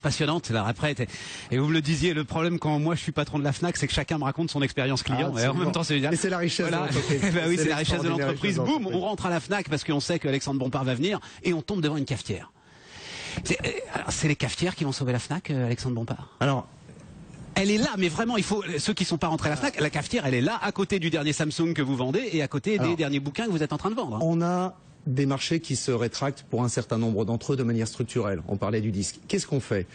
Passionnante, la retraite. Et vous me le disiez, le problème quand moi je suis patron de la Fnac, c'est que chacun me raconte son expérience client. Et en même temps, c'est génial. Et c'est la richesse de l'entreprise. Bah oui, c'est la richesse de l'entreprise. Boum, on rentre à la Fnac parce qu'on sait que Alexandre Bompard va venir et on tombe devant une cafetière. C'est les cafetières qui vont sauver la Fnac, Alexandre Bompard? Alors, elle est là, mais vraiment, il faut ceux qui sont pas rentrés à la Fnac, la cafetière, elle est là, à côté du dernier Samsung que vous vendez et à côté des derniers bouquins que vous êtes en train de vendre. On a des marchés qui se rétractent pour un certain nombre d'entre eux de manière structurelle. On parlait du disque. Qu'est-ce qu'on fait?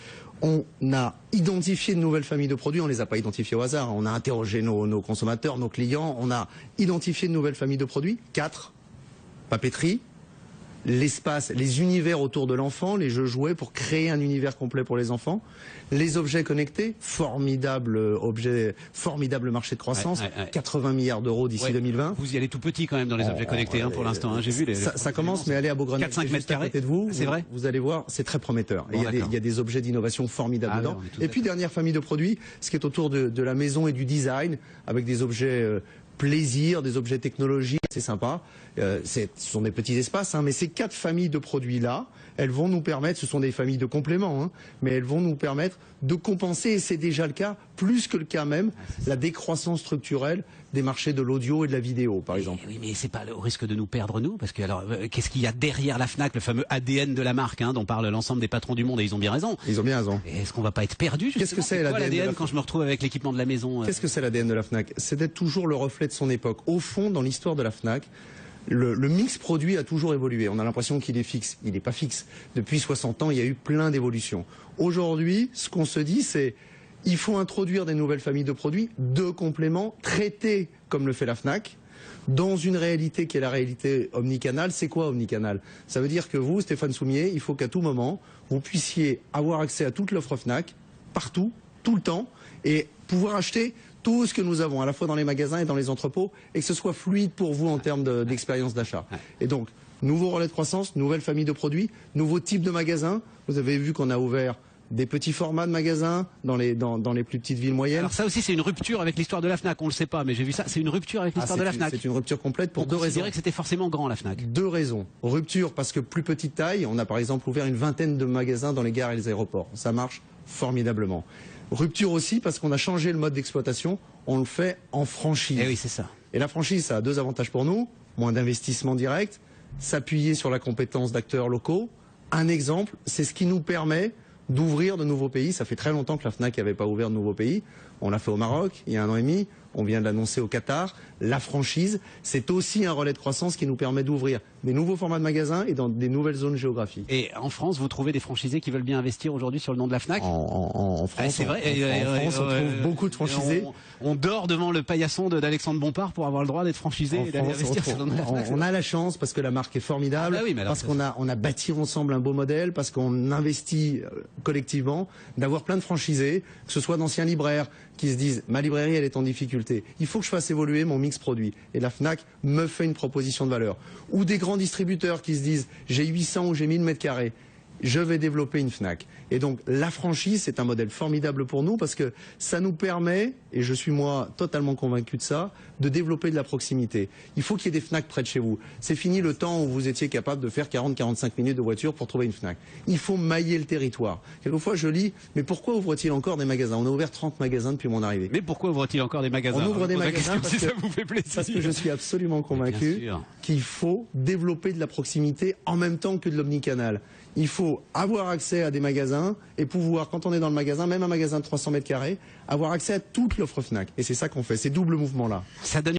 On a identifié de nouvelles familles de produits, on les a pas identifiées au hasard. On a interrogé nos consommateurs, nos clients, on a identifié de nouvelles familles de produits. 4, papeterie, l'espace, les univers autour de l'enfant, les jeux jouets pour créer un univers complet pour les enfants, les objets connectés, formidable marché de croissance, 80 milliards d'euros d'ici 2020. Vous y allez tout petit quand même dans les objets connectés pour l'instant, hein, j'ai vu. Ça commence, mais allez à Beaugrenelle, 4-5 mètres carrés, de vous, c'est vrai. Vous allez voir, c'est très prometteur. Bon, il y a des objets d'innovation formidables dedans. Et puis dernière famille de produits, ce qui est autour de la maison et du design, avec des objets plaisir, des objets technologiques, c'est sympa. Ce sont des petits espaces, hein, mais ces 4 familles de produits-là, elles vont nous permettre, ce sont des familles de compléments, hein, mais elles vont nous permettre de compenser, et c'est déjà le cas, plus que le cas même, la décroissance structurelle des marchés de l'audio et de la vidéo, par exemple. Oui, mais c'est pas le risque de nous perdre, nous, parce que alors, qu'est-ce qu'il y a derrière la Fnac, le fameux ADN de la marque, hein, dont parle l'ensemble des patrons du monde, et ils ont bien raison. Ils ont bien raison. Est-ce qu'on va pas être perdu? Qu'est-ce que c'est l'ADN quand je me retrouve avec l'équipement de la maison? Qu'est-ce que c'est l'ADN de la Fnac? C'est d'être toujours le reflet de son époque. Au fond, dans l'histoire de la Fnac, le mix produit a toujours évolué. On a l'impression qu'il est fixe. Il n'est pas fixe. Depuis 60 ans, il y a eu plein d'évolutions. Aujourd'hui, ce qu'on se dit, c'est il faut introduire des nouvelles familles de produits, de compléments, traités comme le fait la Fnac, dans une réalité qui est la réalité omnicanale. C'est quoi omnicanal? Ça veut dire que vous, Stéphane Soumier, il faut qu'à tout moment, vous puissiez avoir accès à toute l'offre Fnac, partout, tout le temps, et pouvoir acheter tout ce que nous avons, à la fois dans les magasins et dans les entrepôts, et que ce soit fluide pour vous en termes d'expérience d'achat. Et donc, nouveau relais de croissance, nouvelle famille de produits, nouveau type de magasins. Vous avez vu qu'on a ouvert des petits formats de magasins dans les plus petites villes moyennes. Alors ça aussi, c'est une rupture avec l'histoire de la Fnac. On le sait pas, mais j'ai vu ça. C'est une rupture avec l'histoire de la Fnac. C'est une rupture complète pour 2 raisons. On dirait que c'était forcément grand, la Fnac. 2 raisons. Rupture parce que plus petite taille. On a par exemple ouvert une vingtaine de magasins dans les gares et les aéroports. Ça marche formidablement. Rupture aussi parce qu'on a changé le mode d'exploitation. On le fait en franchise. Et oui, c'est ça. Et la franchise, ça a 2 avantages pour nous. Moins d'investissement direct, s'appuyer sur la compétence d'acteurs locaux. Un exemple, c'est ce qui nous permet d'ouvrir de nouveaux pays. Ça fait très longtemps que la Fnac n'avait pas ouvert de nouveaux pays. On l'a fait au Maroc, il y a 1 an et demi. On vient de l'annoncer au Qatar. La franchise, c'est aussi un relais de croissance qui nous permet d'ouvrir des nouveaux formats de magasins et dans des nouvelles zones géographiques. Et en France, vous trouvez des franchisés qui veulent bien investir aujourd'hui sur le nom de la Fnac? En France, c'est vrai. En France, on trouve beaucoup de franchisés. On dort devant le paillasson d'Alexandre Bompard pour avoir le droit d'être franchisé et d'aller investir sur le nom de la Fnac. On a la chance parce que la marque est formidable, parce qu'on a bâti ensemble un beau modèle, parce qu'on investit collectivement, d'avoir plein de franchisés, que ce soit d'anciens libraires qui se disent ma librairie elle est en difficulté, il faut que je fasse évoluer mon mix produit, et la Fnac me fait une proposition de valeur, ou des grands distributeurs qui se disent j'ai 800 ou j'ai 1000 mètres carrés, je vais développer une Fnac. Et donc la franchise, c'est un modèle formidable pour nous parce que ça nous permet, et je suis moi totalement convaincu de ça, de développer de la proximité. Il faut qu'il y ait des Fnac près de chez vous. C'est fini le temps où vous étiez capable de faire 40-45 minutes de voiture pour trouver une Fnac. Il faut mailler le territoire. Quelquefois je lis, mais pourquoi ouvre-t-il encore des magasins? On a ouvert 30 magasins depuis mon arrivée. Mais pourquoi ouvre-t-il encore des magasins? On ouvre des magasins parce que ça vous fait plaisir. Parce que je suis absolument convaincu qu'il faut développer de la proximité en même temps que de l'omnicanal. Il faut avoir accès à des magasins et pouvoir, quand on est dans le magasin, même un magasin de 300 mètres carrés, avoir accès à toute l'offre Fnac. Et c'est ça qu'on fait, ces doubles mouvements-là. Ça donne